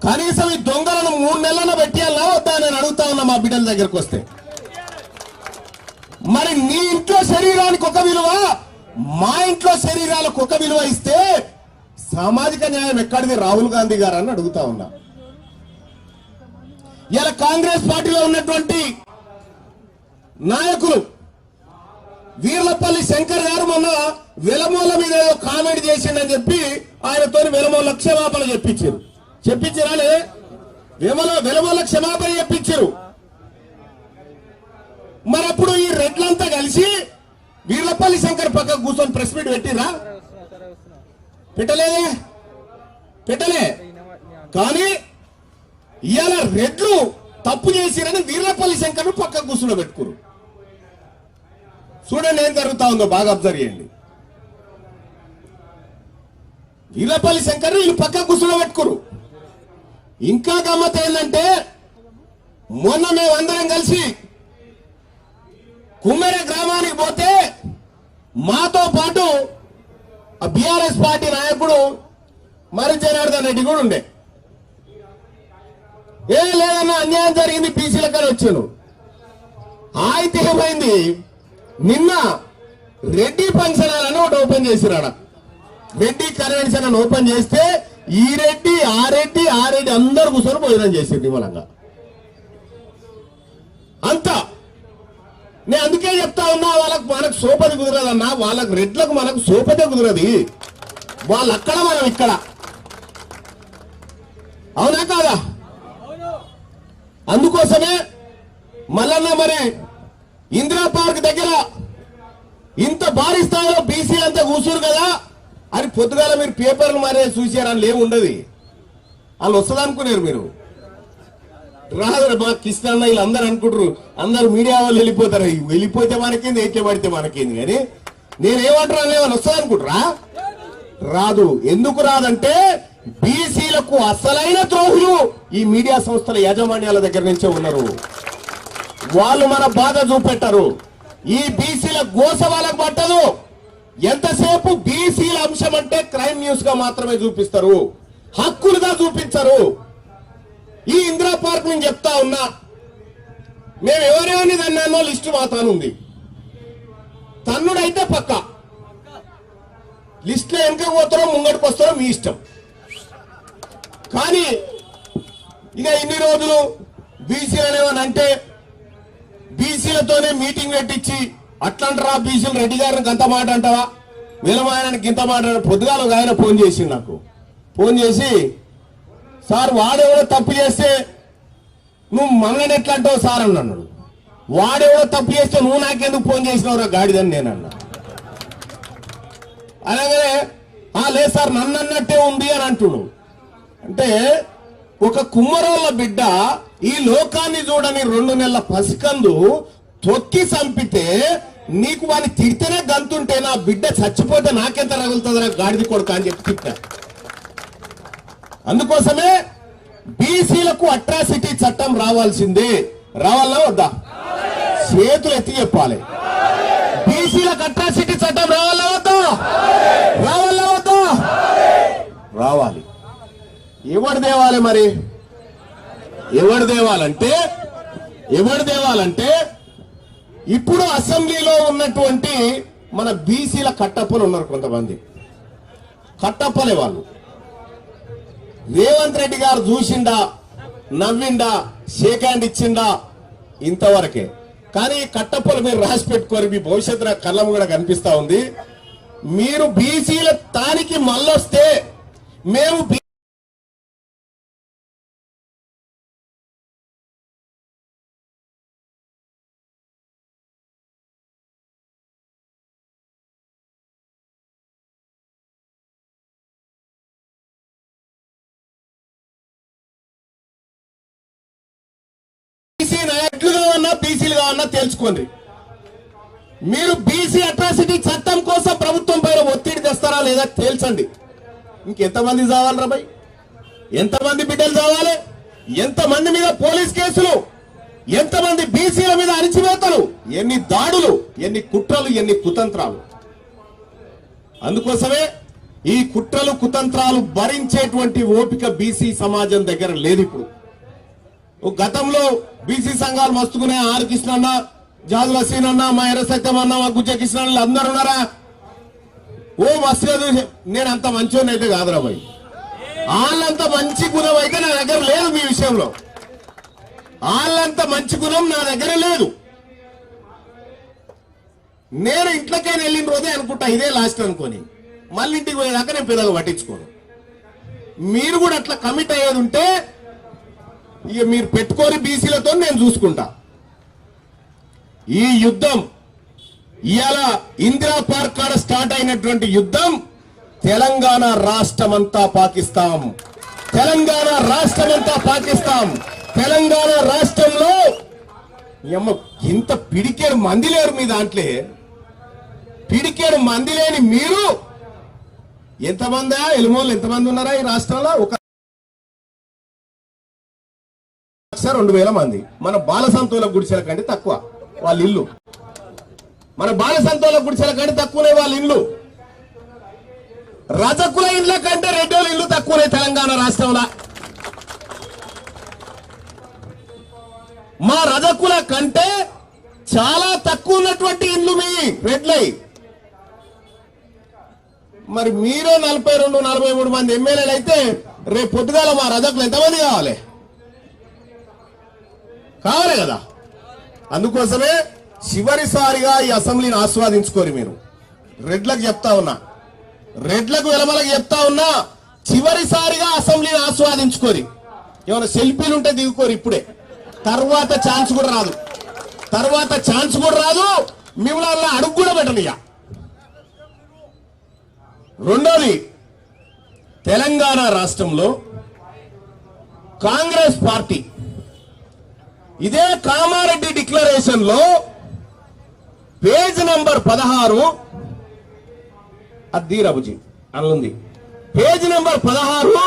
కనీసం ఈ దొంగలను 3 నెలలను పెట్టాలా వద్దా నేను అడుగుతా ఉన్నా మా బిడ్డల దగ్గరకు వస్తే. మరి నీ ఇంట్లో శరీరానికి ఒక విలువ, మా ఇంట్లో శరీరాలకు ఒక విలువ ఇస్తే సామాజిక న్యాయం ఎక్కడిది రాహుల్ గాంధీ గారు అని అడుగుతా ఉన్నా. ఇలా కాంగ్రెస్ పార్టీలో ఉన్నటువంటి నాయకులు వీర్లపల్లి శంకర్ గారు మొన్న వెలమూల మీద ఏదో కామెంట్ చేసిండని చెప్పి ఆయనతో వెలమూల క్షమాపణ చెప్పించారా? వెలమూల క్షమాపణ చెప్పించారు. మరి అప్పుడు ఈ రెడ్లంతా కలిసి వీర్లపల్లి శంకర్ పక్కకు కూర్చొని ప్రెస్ మీట్ పెట్టిరా? పెట్టలే. కానీ ఇవాళ రెడ్లు తప్పు చేసిరని వీర్లపల్లి శంకర్ పక్కకు కూర్చుని పెట్టుకురు. చూడండి ఏం జరుగుతా ఉందో బాగా అబ్జర్వ్ చేయండి. వీర్లపల్లి శంకర్ వీళ్ళు పక్కకు కూర్చుని పెట్టుకురు. ఇంకా గమ్మత్ ఏంటంటే మొన్న మేమందరం కలిసి కుమ్మెర గ్రామానికి పోతే మాతో పాటు బీఆర్ఎస్ పార్టీ నాయకుడు మరి జనార్దన్ రెడ్డి కూడా ఉండే. లేదన్నా అన్యాయం జరిగింది బీసీలకని వచ్చాను. అయితే ఏమైంది, నిన్న రెడ్డి ఫంక్షన్ హాల్ అని ఒకటి ఓపెన్ చేసిరాడ. రెడ్డి కన్వెన్షన్ అని ఓపెన్ చేస్తే ఈ రెడ్డి ఆ రెడ్డి అందరు కూర్చొని భోజనం చేసింది నిమ్మలంగా అంతా. నేను అందుకే చెప్తా ఉన్నా, మనకు సోపది కుదరదన్నా, వాళ్ళకు రెడ్లకు మనకు సోపదే కుదరది. వాళ్ళు అక్కడ మనం ఇక్కడ, అవునా కాదా? అందుకోసమే మల్లన్న మరి ఇందిరా పార్క్ దగ్గర ఇంత భారీ స్థాయిలో బీసీలంతా కూర్చురు కదా అని పొద్దుగాల మీరు పేపర్లు మరే చూసారని లేవుండదు. వాళ్ళు వస్తుందనుకున్నారు మీరు. రాదు మా కిష్టన్న వీళ్ళు అందరు అనుకుంటారు, అందరు మీడియా వాళ్ళు వెళ్ళిపోతారు. వెళ్ళిపోతే మనకేంది, ఎక్కబడితే మనకేంది. కానీ నేనేమంటారా వాళ్ళు వస్తుంది అనుకుంటారా? రాదు. ఎందుకు రాదంటే బీసీలకు అసలైన ద్రోహులు ఈ మీడియా సంస్థల యాజమాన్యాల దగ్గర నుంచే ఉన్నారు. వాళ్ళు మన బాధ చూపెట్టరు. ఈ బీసీల గోస వాళ్ళకు పట్టదు. ఎంతసేపు బీసీల అంశం అంటే క్రైమ్ న్యూస్ గా మాత్రమే చూపిస్తారు, హక్కులుగా చూపించరు. ఈ ఇందిరా పార్క్ నేను చెప్తా ఉన్నా, మేము ఎవరెవరిని తన్నానో లిస్టు మాతానుంది. తన్నుడైతే పక్క లిస్టులో వెనక పోతారో ముంగడికి వస్తారో మీ ఇష్టం. కానీ ఇక ఇన్ని రోజులు బీసీలు అనేవనంటే బీసీలతోనే మీటింగ్ పెట్టించి అట్లంటారా బీసీలు రెడ్డి గారిని గంత మాట అంటావా, విలమాయనానికి ఇంత మాట. పొద్దుగాల ఒక ఆయన ఫోన్ చేసి నాకు ఫోన్ చేసి, సార్ వాడెవడో తప్పు చేస్తే నువ్వు మనల్ని ఎట్లా అంటావు సార్ అని అన్నాడు. వాడెవడో తప్పు చేస్తే నువ్వు నాకెందుకు ఫోన్ చేసినావు రా గాడిదని నేను అన్నా. అలాగే లేదు సార్ నన్ను అన్నట్టే ఉంది అని అంటున్నాడు. అంటే ఒక కుమ్మరోళ్ళ బిడ్డ ఈ లోకాన్ని చూడని 2 నెలల పసికందు తొక్కి చంపితే నీకు వాడిని తిడితేనే గంతుంటే నా బిడ్డ చచ్చిపోతే నాకెంత రగులుతుందిరా గాడిది కొడుక అని చెప్పి తిట్టా. అందుకోసమే బీసీలకు అట్రాసిటీ చట్టం రావాల్సిందే. రావాలా వద్దా? చేతులు ఎత్తి చెప్పాలి. బీసీలకు అట్రాసిటీ చట్టం రావాలా వద్దా? రావాలా వద్దా? రావాలి. ఎవడు దేవాలి మరి? ఎవడు దేవాలంటే ఇప్పుడు అసెంబ్లీలో ఉన్నటువంటి మన బీసీల కట్టప్పలు ఉన్నారు. కొంతమంది కట్టప్పలే వాళ్ళు. రేవంత్ రెడ్డి గారు చూసిండా, నవ్విండా, షేక్ హ్యాండ్ ఇచ్చిండా, ఇంతవరకే. కానీ కట్టప్పలు మీరు రాసి పెట్టుకోరు, మీ భవిష్యత్తు కళ్ళం కూడా కనిపిస్తా ఉంది. మీరు బీసీల తానికి మళ్ళొస్తే మేము బీసీలు కావన్నా తెలుసుకోండి. మీరు బీసీ అట్రాసిటీ చట్టం కోసం ప్రభుత్వం పైన ఒత్తిడి తెస్తారా లేదా తేల్చండి. ఇంకెంతమంది చావాలరా భయ్? ఎంతమంది బిడ్డలు చావాలి? ఎంతమంది మీద పోలీస్ కేసులు, ఎంతమంది బీసీల మీద అణిచివేతలు, ఎన్ని దాడులు, ఎన్ని కుట్రలు, ఎన్ని కుతంత్రాలు. అందుకోసమే ఈ కుట్రలు కుతంత్రాలు భరించేటువంటి ఓపిక బీసీ సమాజం దగ్గర లేదు. ఇప్పుడు గతంలో బీసీ సంఘాలు మస్తుకునే ఆర్ కృష్ణన్న, జాదుల సీనన్న, మా ఎర్ర సత్యమన్న, మా గుజ్జ కృష్ణన్న అందరు ఉన్నారా? ఓ మస్తుగా చూసి నేను అంత మంచోని అయితే కాదురా భయ్. వాళ్ళంత మంచి గుణం అయితే నా దగ్గర లేదు. మీ విషయంలో వాళ్ళంత మంచి గుణం నా దగ్గర లేదు. నేను ఇంట్లోకే వెళ్ళిన రోజే అనుకుంటా ఇదే లాస్ట్ అనుకోని, మళ్ళీ ఇంటికి పోయేదాకా నేను పిల్లలు పట్టించుకోను. మీరు కూడా అట్లా కమిట్ అయ్యేది ఉంటే ఇక మీరు పెట్టుకొని బీసీలతో నేను చూసుకుంటా. ఈ యుద్ధం ఇవాళ ఇందిరా పార్క్ కాడ స్టార్ట్ అయినటువంటి యుద్ధం తెలంగాణ రాష్ట్రమంతా పాకిస్తాం. తెలంగాణ రాష్ట్రమంతా పాకిస్తాం. తెలంగాణ రాష్ట్రంలో ఇంత పిడికేడు మంది లేరు మీ దాంట్లో. పిడికేడు మంది లేని మీరు ఎంతమందా ఎలుమోళ్ళు ఎంతమంది ఉన్నారా ఈ రాష్ట్రంలో? 1,02,000 మంది. మన బాలసంతోల గుడిసెల కంటే తక్కువ వాళ్ళ ఇల్లు. మన బాలసంతోల గుడిసెల కంటే తక్కువనే వాళ్ళ ఇల్లు. రజకుల ఇళ్ల కంటే రెడ్డోళ్ళ ఇల్లు తక్కువనే తెలంగాణ రాష్ట్రంలో. మా రజకుల కంటే చాలా తక్కువ ఉన్నటువంటి ఇల్లు మీ రెడ్లై. మరి మీరు 42-43 మంది ఎమ్మెల్యేలు అయితే రేపు పొద్దుగాల మా రజకులు ఎంతమంది కావాలి కదా? అందుకోసమే చివరిసారిగా ఈ అసెంబ్లీని ఆస్వాదించుకోరు. మీరు రెడ్లకు చెప్తా ఉన్నా, రెడ్లకు వెలమలకు చెప్తా ఉన్నా, చివరిసారిగా అసెంబ్లీని ఆస్వాదించుకోరి. ఏమైనా సెల్ఫీలు ఉంటే దిగుకోరు ఇప్పుడే. తర్వాత ఛాన్స్ కూడా రాదు. మిమ్మల్ని అడుగు కూడా పెట్టనియా. రెండోది, తెలంగాణ రాష్ట్రంలో కాంగ్రెస్ పార్టీ ఇదే కామారెడ్డి డిక్లరేషన్ లో పేజ్ నంబర్ 16 అద్దీరాబుజీ అనుంది. పేజ్ నంబర్ 16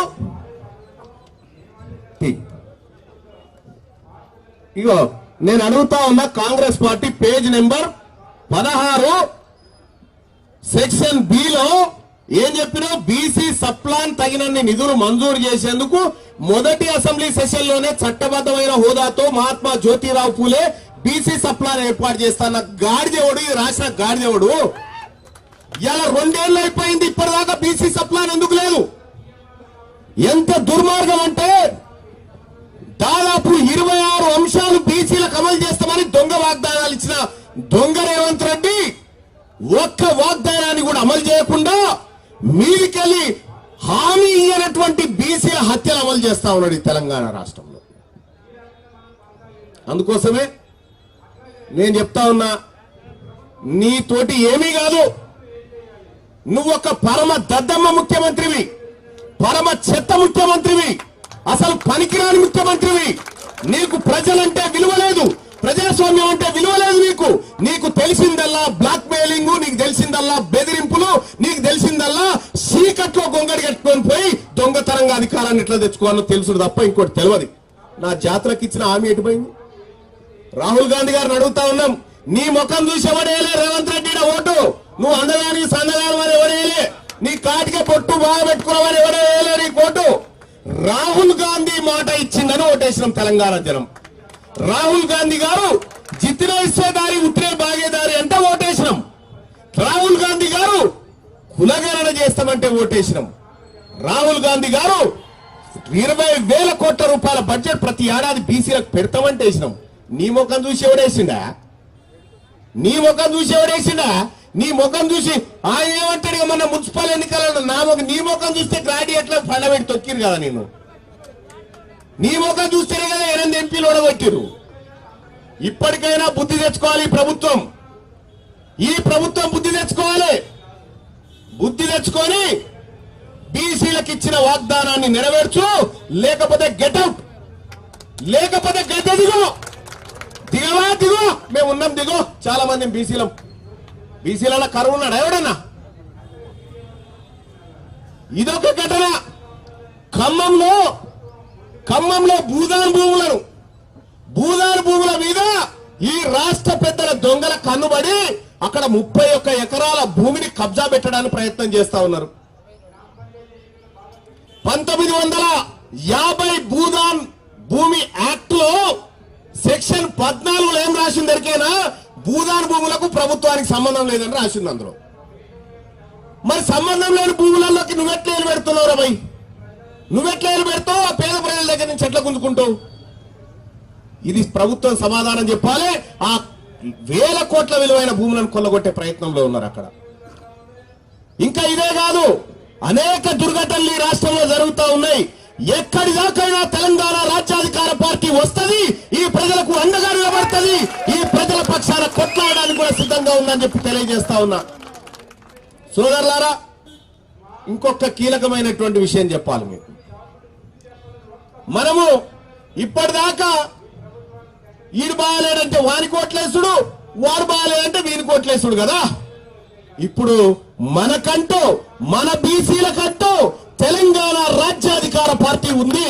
ఇగో నేను అడుగుతా ఉన్నా. Congress party page number 16 section B లో ఏం చెప్పినా, బీసీ సప్లాన్ తగినన్ని నిధులు మంజూరు చేసేందుకు మొదటి అసెంబ్లీ సెషన్ లోనే చట్టబద్ధమైన హోదాతో మహాత్మా జ్యోతిరావు పూలే బీసీ సప్లాన్ ఏర్పాటు చేస్తాన్న గాడిదేవుడు, ఇది రాసిన గాడిదేవుడు. ఇలా 2 ఏళ్ళు అయిపోయింది, ఇప్పటిదాకా బీసీ సప్లాన్ ఎందుకు లేదు? ఎంత దుర్మార్గం అంటే దాదాపు 26 అంశాలు బీసీలకు అమలు చేస్తామని దొంగ వాగ్దానాలు ఇచ్చిన దొంగ రేవంత్ రెడ్డి ఒక్క వాగ్దానాన్ని కూడా అమలు చేయకుండా మీదికెళ్ళి హామీ ఇయ్యనటువంటి బీసీల హత్యలు అమలు చేస్తా ఉన్నాడు ఈ తెలంగాణ రాష్ట్రంలో. అందుకోసమే నేను చెప్తా ఉన్నా, నీతోటి ఏమీ కాదు. నువ్వొక పరమ దద్దమ్మ ముఖ్యమంత్రివి, పరమ చెత్త ముఖ్యమంత్రివి, అసలు పనికిరాని ముఖ్యమంత్రివి. నీకు ప్రజలంటే విలువ లేదు, ప్రజాస్వామ్యం అంటే విలువ లేదు. నీకు తెలిసిందల్లా బ్లాక్ మెయిలింగ్, నీకు తెలిసిందల్లా బెదిరింపులు, నీకు తెలిసిందల్లా సీకట్లో గొంగడి కట్టుకొని పోయి దొంగతనంగా అధికారాన్ని ఎట్లా తెచ్చుకోవాలో తెలుసు తప్ప ఇంకోటి తెలియదు. నా జాతరకు ఇచ్చిన హామీ ఎటుపోయింది? రాహుల్ గాంధీ గారిని అడుగుతా ఉన్నాం, నీ ముఖం చూసి ఎవడేలే రేవంత్ రెడ్డి ఓటు? నువ్వు అందగానికి సందగాని వారు ఎవడేలే, నీ కాటికే పొట్టు బాగా పెట్టుకున్నావని ఎవడేలే నీ ఓటు? రాహుల్ గాంధీ మాట ఇచ్చిందని ఓటేసినాం తెలంగాణ జనం. రాహుల్ గాంధీ గారు జితిన ఇచ్చేదారి ఉత్తరే బాగేదారి అంటే ఓటేసినాం. రాహుల్ గాంధీ గారు కులగణన చేస్తామంటే ఓటేసినాం. రాహుల్ గాంధీ గారు 20,000 కోట్ల రూపాయల బడ్జెట్ ప్రతి ఏడాది బీసీలకు పెడతామంటే వేసినాం. నీ ముఖం చూసి ఎవడేసిండా? నీ ముఖం చూసి ఏమంటాడు? మన మున్సిపల్ ఎన్నికలలో నీ ముఖం చూస్తే గ్రాడ్యుయేట్లకు ఫండమెంట్ తొక్కిరు కదా. నీ ముఖం చూస్తేనే కదా 8 ఎంపీలు ఓడగొట్టిరు. ఇప్పటికైనా బుద్ధి తెచ్చుకోవాలి ప్రభుత్వం. ఈ ప్రభుత్వం బుద్ధి తెచ్చుకొని బీసీలకు ఇచ్చిన వాగ్దానాన్ని నెరవేర్చు, లేకపోతే గెట్అవుట్, లేకపోతే గడ్డ దిగు. మేము ఉన్నాం, దిగో. చాలా మంది బీసీలలో కరువు ఉన్నాడు ఎవడన్నా? ఇదొక ఘటన. ఖమ్మంలో భూదాన్ భూముల మీద ఈ రాష్ట్ర పెద్దల దొంగల కన్నుబడి అక్కడ 31 ఎకరాల భూమిని కబ్జా పెట్టడానికి ప్రయత్నం చేస్తా ఉన్నారు. 1950 భూదాన్ భూమి యాక్ట్ లో సెక్షన్ 14 ఏం రాసింది ఎరికేనా? భూదాన్ భూములకు ప్రభుత్వానికి సంబంధం లేదని రాసింది అందులో. మరి సంబంధం లేని భూములలోకి నువ్వెట్లా ఏలు పెడుతున్నావు రా భయ్? నువ్వెట్లా ఏలు పెడతావు? ఆ పేద ప్రజల దగ్గర నుంచి ఎట్లా గుంజుకుంటావు? ఇది ప్రభుత్వం సమాధానం చెప్పాలి. ఆ వేల కోట్ల విలువైన భూములను కొల్లగొట్టే ప్రయత్నంలో ఉన్నారు అక్కడ. ఇంకా ఇదే కాదు, అనేక దుర్ఘటనలు ఈ రాష్ట్రంలో జరుగుతూ ఉన్నాయి. ఎక్కడి దాకైనా తెలంగాణ రాజ్యాధికార పార్టీ వస్తది, ఈ ప్రజలకు అండగా నిలబడుతుంది, ఈ ప్రజల పక్షాన కొట్లాడడానికి కూడా సిద్ధంగా ఉందని చెప్పి తెలియజేస్తా ఉన్నా. సోదరులారా, ఇంకొక కీలకమైనటువంటి విషయం చెప్పాలి మీకు. మనము ఇప్పటిదాకా ఈడు బాగాలేడంటే వాని కోట్లేసుడు, వాడు బాగాలేదంటే వీని కోట్లేసుడు కదా. ఇప్పుడు మనకంటూ, మన బీసీలకంటూ తెలంగాణ రాజ్యాధికార పార్టీ ఉంది.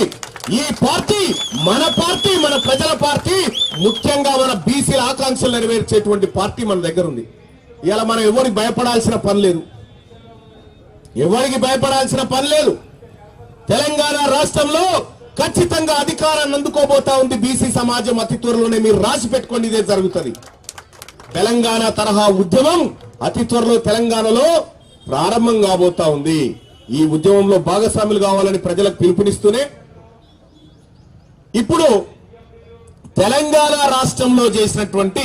ఈ పార్టీ మన ప్రజల పార్టీ, ముఖ్యంగా మన బీసీల ఆకాంక్షలు నెరవేర్చేటువంటి పార్టీ మన దగ్గర ఉంది. ఇలా మనం ఎవరికి భయపడాల్సిన పని లేదు, ఎవరికి భయపడాల్సిన పని లేదు. తెలంగాణ రాష్ట్రంలో ఖచ్చితంగా అధికారాన్ని అందుకోబోతా ఉంది బీసీ సమాజం. అతి త్వరలోనే మీరు రాసి పెట్టుకోండి, ఇదే జరుగుతుంది. తెలంగాణ తరహా ఉద్యమం అతి త్వరలో తెలంగాణలో ప్రారంభం కాబోతా ఉంది. ఈ ఉద్యమంలో భాగస్వాములు కావాలని ప్రజలకు పిలుపునిస్తూనే ఇప్పుడు తెలంగాణ రాష్ట్రంలో చేసినటువంటి